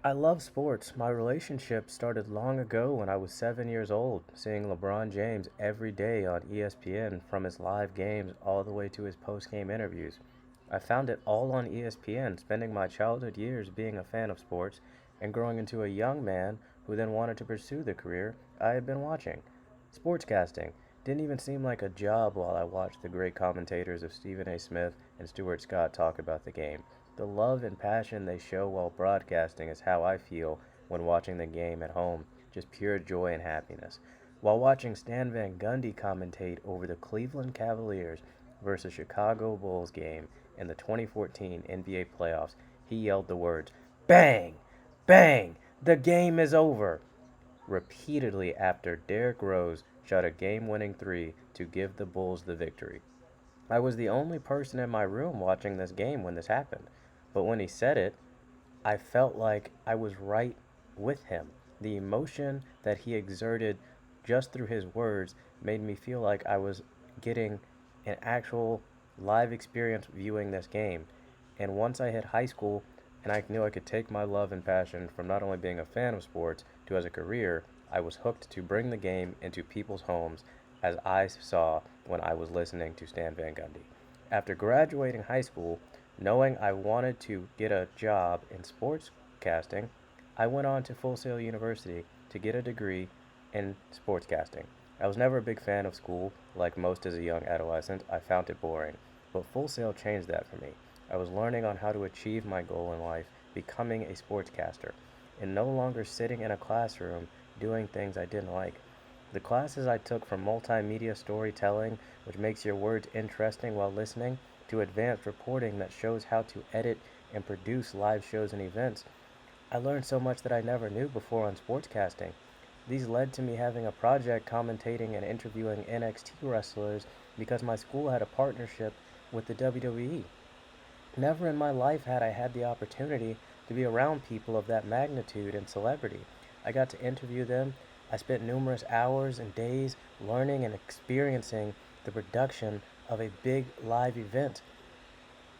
I love sports. My relationship started long ago when I was 7 years old, seeing LeBron James every day on ESPN from his live games all the way to his post game interviews. I found it all on ESPN, spending my childhood years being a fan of sports and growing into a young man who then wanted to pursue the career I had been watching. Sportscasting didn't even seem like a job while I watched the great commentators of Stephen A. Smith and Stuart Scott talk about the game. The love and passion they show while broadcasting is how I feel when watching the game at home, just pure joy and happiness. While watching Stan Van Gundy commentate over the Cleveland Cavaliers versus Chicago Bulls game in the 2014 NBA playoffs, he yelled the words, "Bang! Bang! The game is over!" repeatedly after Derrick Rose shot a game winning three to give the Bulls the victory. I was the only person in my room watching this game when this happened, but when he said it, I felt like I was right with him. The emotion that he exerted just through his words made me feel like I was getting an actual live experience viewing this game. And once I hit high school and I knew I could take my love and passion from not only being a fan of sports to as a career, I was hooked to bring the game into people's homes as I saw when I was listening to Stan Van Gundy. After graduating high school, knowing I wanted to get a job in sportscasting, I went on to Full Sail University to get a degree in sportscasting. I was never a big fan of school, like most as a young adolescent. I found it boring. But Full Sail changed that for me. I was learning on how to achieve my goal in life, becoming a sportscaster, and no longer sitting in a classroom doing things I didn't like. The classes I took from multimedia storytelling, which makes your words interesting while listening, to advanced reporting that shows how to edit and produce live shows and events, I learned so much that I never knew before on sportscasting. These led to me having a project commentating and interviewing NXT wrestlers because my school had a partnership with the WWE. Never in my life had I had the opportunity to be around people of that magnitude and celebrity. I got to interview them. I spent numerous hours and days learning and experiencing the production of a big live event.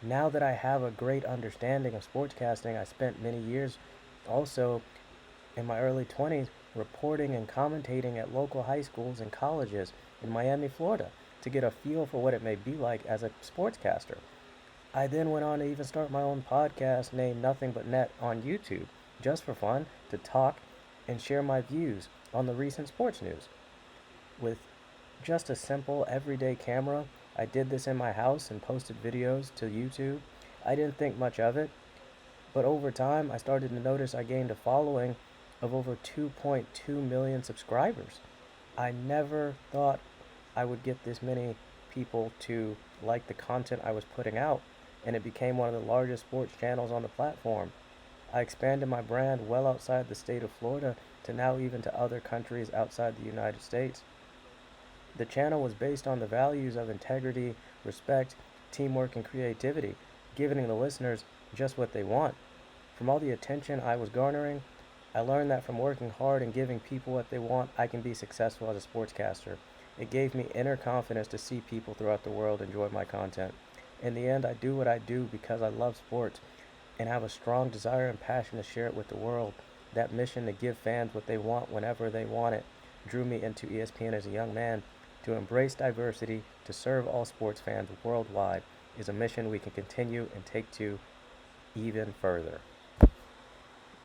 Now that I have a great understanding of sportscasting, I spent many years also in my early 20s reporting and commentating at local high schools and colleges in Miami, Florida, to get a feel for what it may be like as a sportscaster. I then went on to even start my own podcast named Nothing But Net on YouTube, just for fun, to talk and share my views on the recent sports news. With just a simple everyday camera, I did this in my house and posted videos to YouTube. I didn't think much of it, but over time I started to notice I gained a following of over 2.2 million subscribers. I never thought I would get this many people to like the content I was putting out, and it became one of the largest sports channels on the platform. I expanded my brand well outside the state of Florida to now even to other countries outside the United States. The channel was based on the values of integrity, respect, teamwork, and creativity, giving the listeners just what they want. From all the attention I was garnering, I learned that from working hard and giving people what they want, I can be successful as a sportscaster. It gave me inner confidence to see people throughout the world enjoy my content. In the end, I do what I do because I love sports and have a strong desire and passion to share it with the world. That mission to give fans what they want whenever they want it drew me into ESPN as a young man. To embrace diversity, to serve all sports fans worldwide, is a mission we can continue and take to even further.